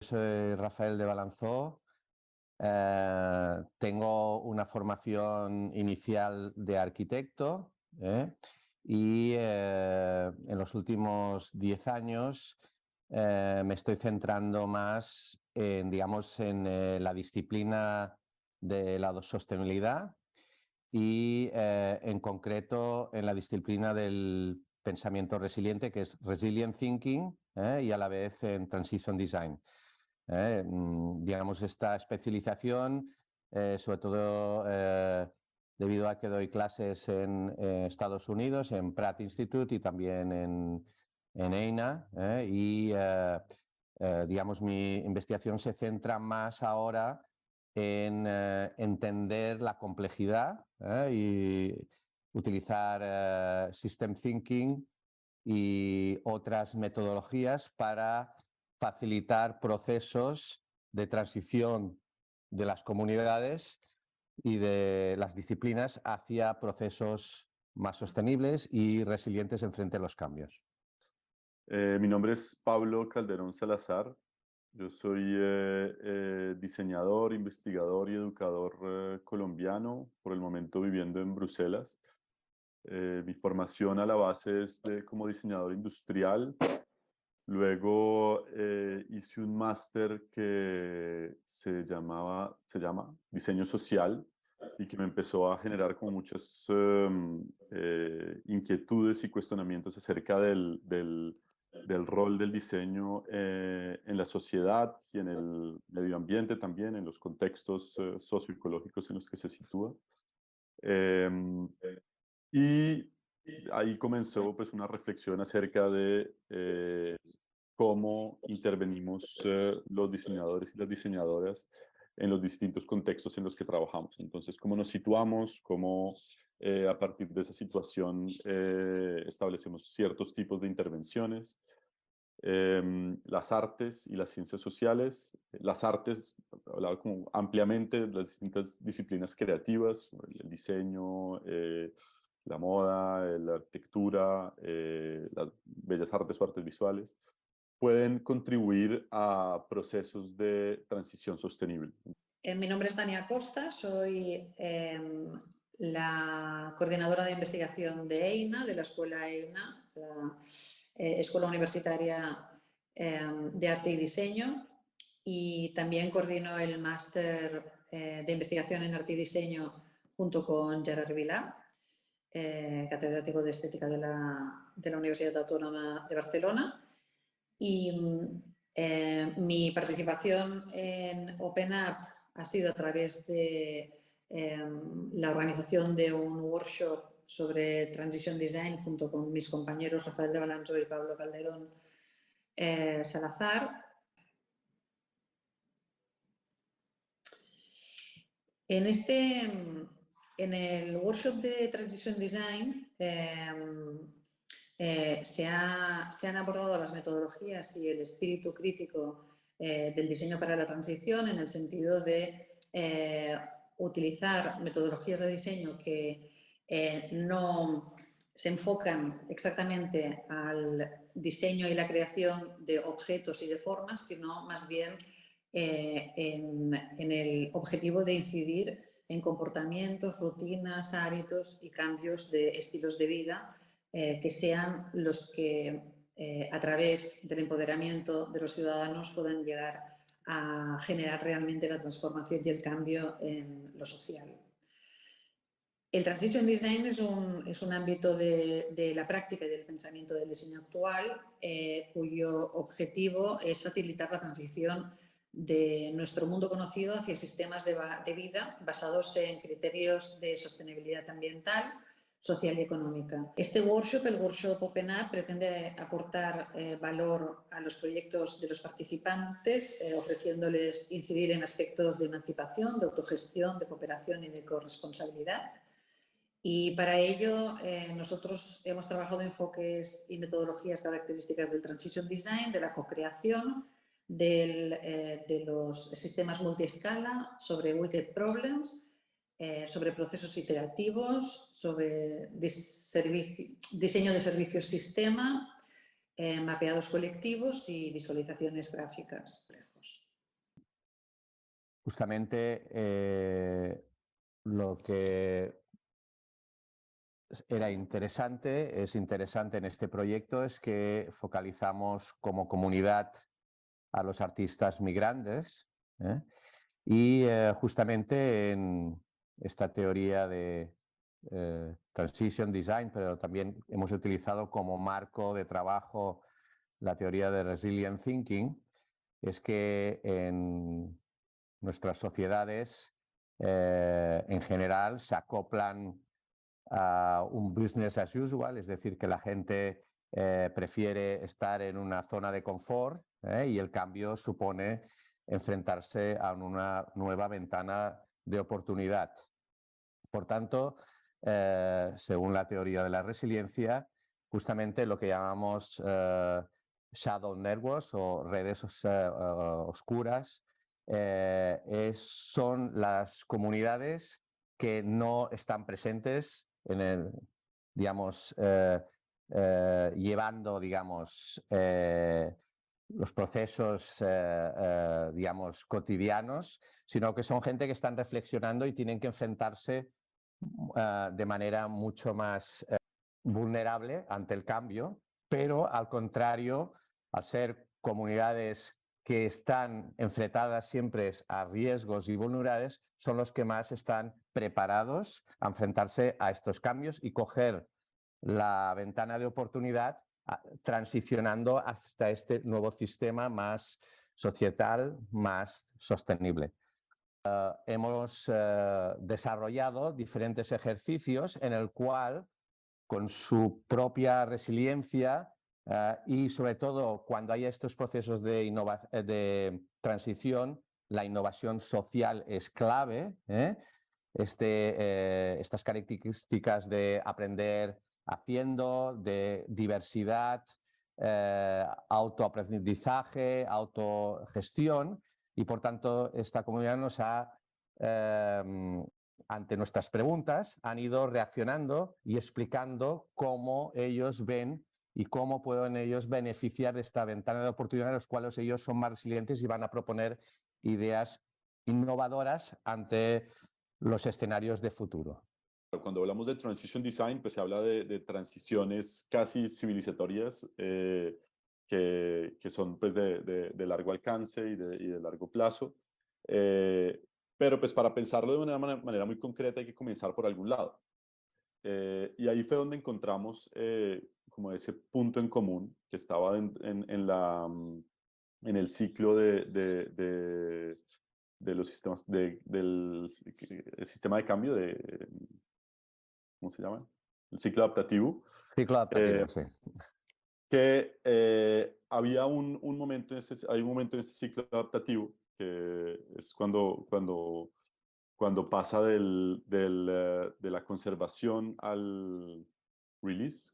Soy Rafael de Balanzó. Tengo una formación inicial de arquitecto y en los últimos 10 años me estoy centrando más en, digamos, en la disciplina de la sostenibilidad y en concreto en la disciplina del pensamiento resiliente, que es Resilient Thinking, y a la vez en Transition Design. Digamos, esta especialización, sobre todo debido a que doy clases en Estados Unidos, en Pratt Institute y también en EINA, digamos, mi investigación se centra más ahora en entender la complejidad y utilizar System Thinking y otras metodologías para facilitar procesos de transición de las comunidades y de las disciplinas hacia procesos más sostenibles y resilientes en frente a los cambios. Mi nombre es Pablo Calderón Salazar. Yo soy diseñador, investigador y educador colombiano, por el momento viviendo en Bruselas. Mi formación a la base es como diseñador industrial. Luego hice un máster que se llama Diseño Social y que me empezó a generar como muchas inquietudes y cuestionamientos acerca del rol del diseño en la sociedad y en el medio ambiente también, en los contextos socioecológicos en los que se sitúa. Y ahí comenzó pues una reflexión acerca de cómo intervenimos los diseñadores y las diseñadoras en los distintos contextos en los que trabajamos. Entonces, cómo nos situamos, cómo a partir de esa situación establecemos ciertos tipos de intervenciones. Las artes y las ciencias sociales. Las artes, hablaba como ampliamente de las distintas disciplinas creativas, el diseño, la moda, la arquitectura, las bellas artes o artes visuales, pueden contribuir a procesos de transición sostenible. Mi nombre es Tania Costa, soy la coordinadora de investigación de EINA, de la escuela EINA, la Escuela Universitaria de Arte y Diseño, y también coordino el máster de investigación en arte y diseño junto con Gerard Vilà, catedrático de estética de la Universidad Autónoma de Barcelona. Y mi participación en OpenUp ha sido a través de la organización de un workshop sobre Transition Design junto con mis compañeros Rafael de Balanzó y Pablo Calderón Salazar. En el workshop de Transition Design se han abordado las metodologías y el espíritu crítico del diseño para la transición, en el sentido de utilizar metodologías de diseño que no se enfocan exactamente al diseño y la creación de objetos y de formas, sino más bien en el objetivo de incidir en comportamientos, rutinas, hábitos y cambios de estilos de vida que sean los que a través del empoderamiento de los ciudadanos puedan llegar a generar realmente la transformación y el cambio en lo social. El Transition Design es un ámbito de la práctica y del pensamiento del diseño actual cuyo objetivo es facilitar la transición de nuestro mundo conocido hacia sistemas de vida basados en criterios de sostenibilidad ambiental, social y económica. Este workshop, el workshop OpenUp, pretende aportar valor a los proyectos de los participantes, ofreciéndoles incidir en aspectos de emancipación, de autogestión, de cooperación y de corresponsabilidad. Y para ello nosotros hemos trabajado enfoques y metodologías características del Transition Design, de la co-creación, de los sistemas multiescala, sobre Wicked Problems, sobre procesos iterativos, sobre diseño de servicios sistema, mapeados colectivos y visualizaciones gráficas. justamente lo que es interesante en este proyecto es que focalizamos como comunidad a los artistas migrantes, y justamente en esta teoría de transition design, pero también hemos utilizado como marco de trabajo la teoría de resilient thinking, es que en nuestras sociedades en general se acoplan a un business as usual, es decir, que la gente prefiere estar en una zona de confort, y el cambio supone enfrentarse a una nueva ventana de oportunidad. Por tanto, según la teoría de la resiliencia, justamente lo que llamamos shadow networks o redes oscuras son las comunidades que no están presentes en el, digamos, llevando, digamos, los procesos, digamos, cotidianos, sino que son gente que están reflexionando y tienen que enfrentarse de manera mucho más vulnerable ante el cambio, pero al contrario, al ser comunidades que están enfrentadas siempre a riesgos y vulnerabilidades, son los que más están preparados a enfrentarse a estos cambios y coger la ventana de oportunidad transicionando hasta este nuevo sistema más societal, más sostenible. Hemos desarrollado diferentes ejercicios en el cual, con su propia resiliencia y sobre todo cuando hay estos procesos de transición, la innovación social es clave. Estas características de aprender haciendo, de diversidad, autoaprendizaje, autogestión, y por tanto esta comunidad nos ha, ante nuestras preguntas, han ido reaccionando y explicando cómo ellos ven y cómo pueden ellos beneficiar de esta ventana de oportunidad en los cuales ellos son más resilientes y van a proponer ideas innovadoras ante los escenarios de futuro. Cuando hablamos de transition design, pues se habla de transiciones casi civilizatorias que son pues de largo alcance y de largo plazo. Pero pues para pensarlo de una manera muy concreta hay que comenzar por algún lado. Y ahí fue donde encontramos como ese punto en común que estaba en el ciclo de los sistemas, del sistema de cambio, ¿cómo se llama? El ciclo adaptativo. Ciclo adaptativo, sí. Que había un momento hay un momento en este ciclo adaptativo que es cuando pasa de la conservación al release.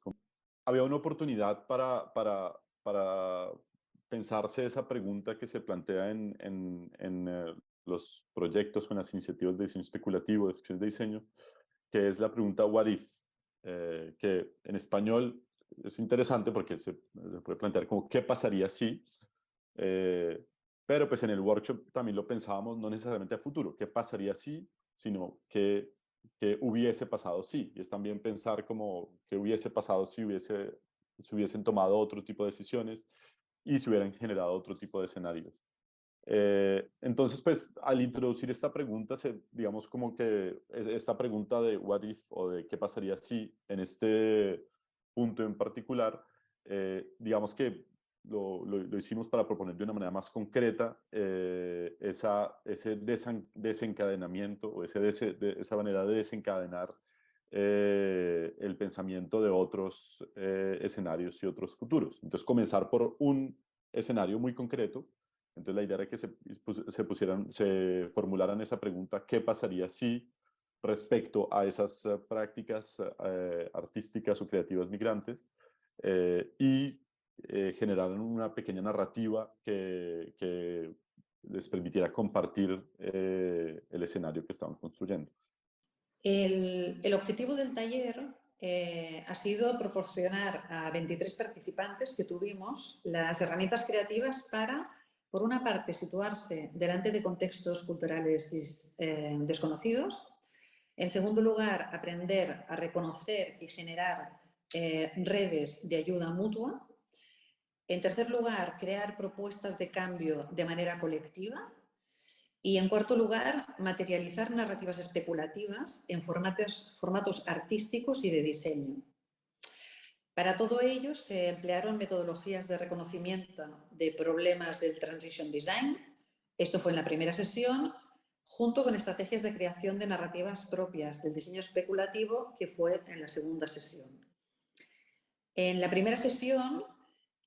Había una oportunidad para pensarse esa pregunta que se plantea en los proyectos con las iniciativas de diseño especulativo, de ficción de diseño, que es la pregunta what if, que en español es interesante porque se puede plantear como qué pasaría si, pero pues en el workshop también lo pensábamos no necesariamente a futuro, qué pasaría si, sino que hubiese pasado si, y es también pensar como qué hubiese pasado si se hubiesen tomado otro tipo de decisiones y se hubieran generado otro tipo de escenarios. Entonces, pues, al introducir esta pregunta, digamos como que esta pregunta de what if o de qué pasaría si en este punto en particular, digamos que lo hicimos para proponer de una manera más concreta ese desencadenamiento o esa manera de desencadenar el pensamiento de otros escenarios y otros futuros. Entonces, comenzar por un escenario muy concreto. Entonces la idea era que se formularan esa pregunta, ¿qué pasaría si respecto a esas prácticas artísticas o creativas migrantes y generaran una pequeña narrativa que les permitiera compartir el escenario que estaban construyendo? El objetivo del taller ha sido proporcionar a 23 participantes que tuvimos las herramientas creativas para por una parte, situarse delante de contextos culturales desconocidos. En segundo lugar, aprender a reconocer y generar redes de ayuda mutua. En tercer lugar, crear propuestas de cambio de manera colectiva. Y en cuarto lugar, materializar narrativas especulativas en formatos artísticos y de diseño. Para todo ello se emplearon metodologías de reconocimiento de problemas del Transition Design. Esto fue en la primera sesión, junto con estrategias de creación de narrativas propias del diseño especulativo, que fue en la segunda sesión. En la primera sesión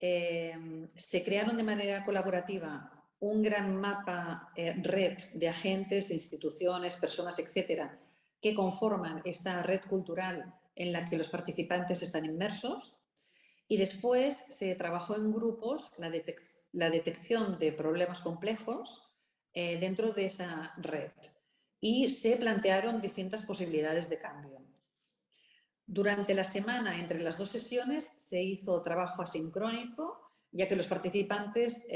se crearon de manera colaborativa un gran mapa red de agentes, instituciones, personas, etcétera, que conforman esa red cultural en la que los participantes están inmersos. Y después se trabajó en grupos la detección de problemas complejos dentro de esa red y se plantearon distintas posibilidades de cambio. Durante la semana, entre las dos sesiones, se hizo trabajo asincrónico, ya que los participantes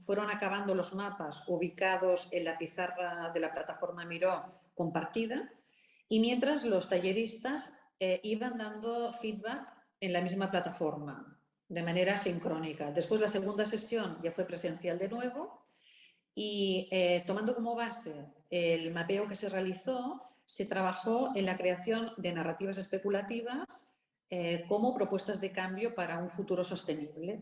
fueron acabando los mapas ubicados en la pizarra de la plataforma Miro compartida, y mientras los talleristas iban dando feedback en la misma plataforma, de manera sincrónica. Después, la segunda sesión ya fue presencial de nuevo y tomando como base el mapeo que se realizó, se trabajó en la creación de narrativas especulativas como propuestas de cambio para un futuro sostenible.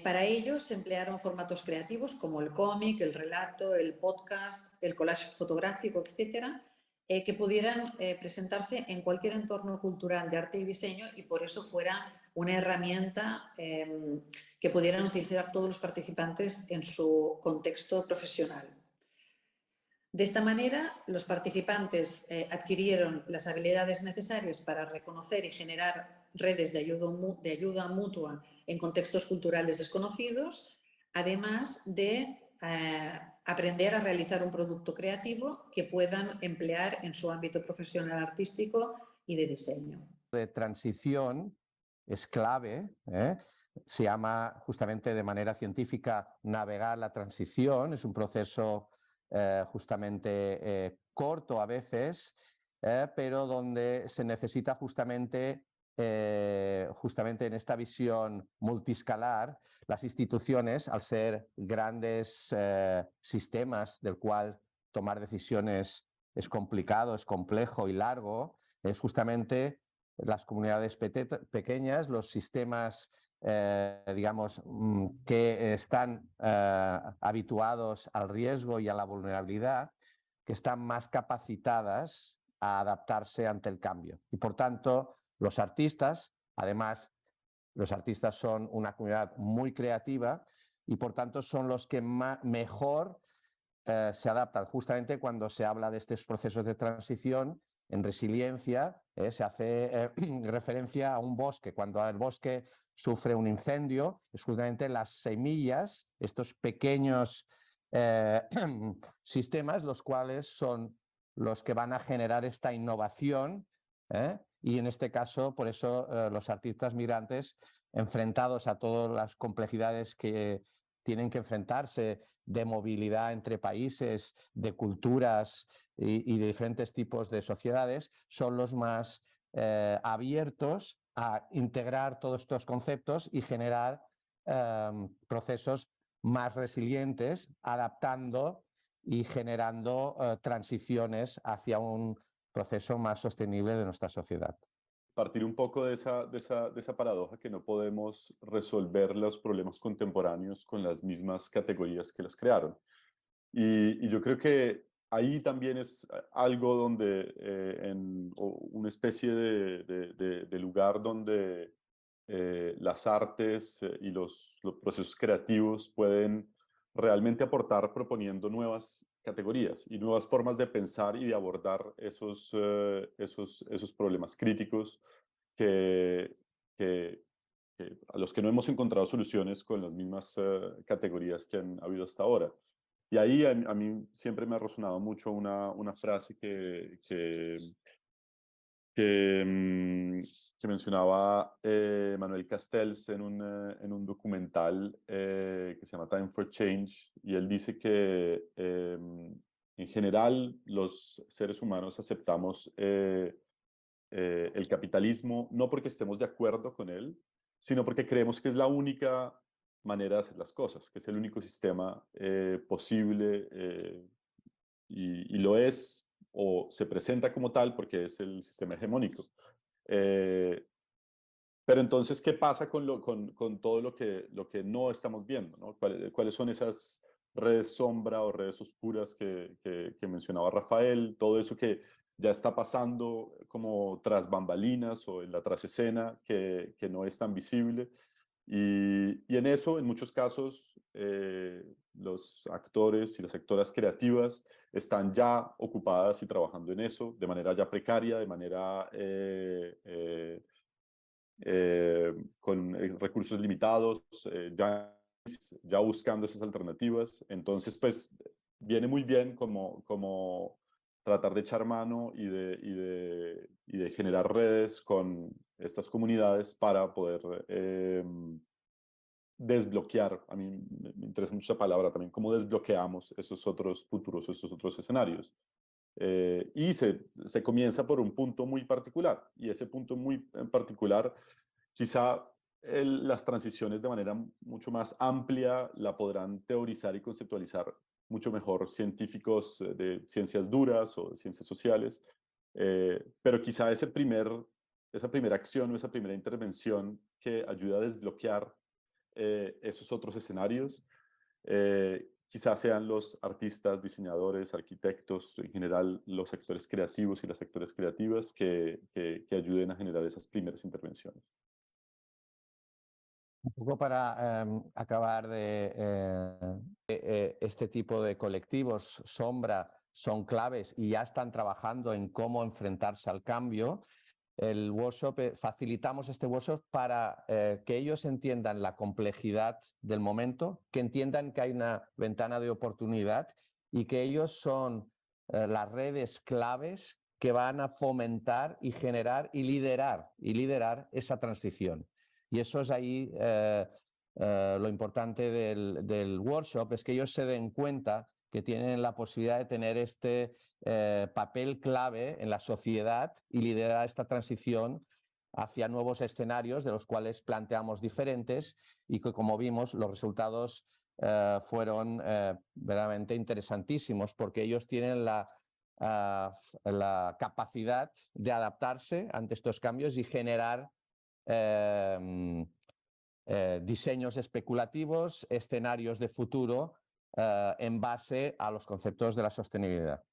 Para ello se emplearon formatos creativos como el cómic, el relato, el podcast, el collage fotográfico, etcétera, que pudieran presentarse en cualquier entorno cultural de arte y diseño y por eso fuera una herramienta que pudieran utilizar todos los participantes en su contexto profesional. De esta manera, los participantes adquirieron las habilidades necesarias para reconocer y generar redes de ayuda mutua en contextos culturales desconocidos, además de aprender a realizar un producto creativo que puedan emplear en su ámbito profesional artístico y de diseño. De transición es clave, se llama justamente de manera científica navegar la transición, es un proceso justamente corto a veces, pero donde se necesita justamente en esta visión multiscalar, las instituciones, al ser grandes sistemas del cual tomar decisiones es complicado, es complejo y largo, es justamente las comunidades pequeñas, los sistemas digamos, que están habituados al riesgo y a la vulnerabilidad, que están más capacitadas a adaptarse ante el cambio. Y por tanto, los artistas, además, los artistas son una comunidad muy creativa y por tanto son los que mejor se adaptan. Justamente cuando se habla de estos procesos de transición, en resiliencia se hace referencia a un bosque. Cuando el bosque sufre un incendio, es justamente las semillas, estos pequeños sistemas, los cuales son los que van a generar esta innovación. Y en este caso, por eso los artistas migrantes, enfrentados a todas las complejidades que tienen que enfrentarse de movilidad entre países, de culturas y de diferentes tipos de sociedades, son los más abiertos a integrar todos estos conceptos y generar procesos más resilientes, adaptando y generando transiciones hacia un proceso más sostenible de nuestra sociedad. Partir un poco de esa paradoja que no podemos resolver los problemas contemporáneos con las mismas categorías que los crearon. Y yo creo que ahí también es algo donde, una especie de lugar donde las artes y los procesos creativos pueden realmente aportar proponiendo nuevas categorías y nuevas formas de pensar y de abordar esos problemas críticos que, a los que no hemos encontrado soluciones con las mismas categorías que han habido hasta ahora. Y ahí a mí siempre me ha resonado mucho una frase que que mencionaba Manuel Castells en un documental que se llama Time for Change, y él dice que en general los seres humanos aceptamos el capitalismo no porque estemos de acuerdo con él, sino porque creemos que es la única manera de hacer las cosas, que es el único sistema posible, y lo es o se presenta como tal porque es el sistema hegemónico. Pero entonces, ¿qué pasa con todo lo que no estamos viendo, ¿no? ¿Cuáles son esas redes sombra o redes oscuras que mencionaba Rafael? Todo eso que ya está pasando como tras bambalinas o en la trasescena, que no es tan visible. Y en eso, en muchos casos, los actores y las actoras creativas están ya ocupadas y trabajando en eso de manera ya precaria, de manera con recursos limitados, ya buscando esas alternativas. Entonces, pues, viene muy bien como tratar de echar mano y de generar redes con estas comunidades para poder desbloquear. A mí me interesa mucho esa palabra también, cómo desbloqueamos esos otros futuros, esos otros escenarios. Y se comienza por un punto muy particular, y ese punto muy en particular, quizá las transiciones de manera mucho más amplia la podrán teorizar y conceptualizar mucho mejor científicos de ciencias duras o de ciencias sociales, pero quizá esa primera acción o esa primera intervención que ayuda a desbloquear esos otros escenarios, quizás sean los artistas, diseñadores, arquitectos, en general los sectores creativos y las sectores creativas que ayuden a generar esas primeras intervenciones. Un poco para acabar este tipo de colectivos sombra son claves y ya están trabajando en cómo enfrentarse al cambio. El workshop, facilitamos este workshop para que ellos entiendan la complejidad del momento, que entiendan que hay una ventana de oportunidad y que ellos son las redes claves que van a fomentar y generar y liderar esa transición. Y eso es ahí lo importante del workshop, es que ellos se den cuenta que tienen la posibilidad de tener este papel clave en la sociedad y liderar esta transición hacia nuevos escenarios de los cuales planteamos diferentes y que, como vimos, los resultados fueron verdaderamente interesantísimos porque ellos tienen la capacidad de adaptarse ante estos cambios y generar diseños especulativos, escenarios de futuro en base a los conceptos de la sostenibilidad.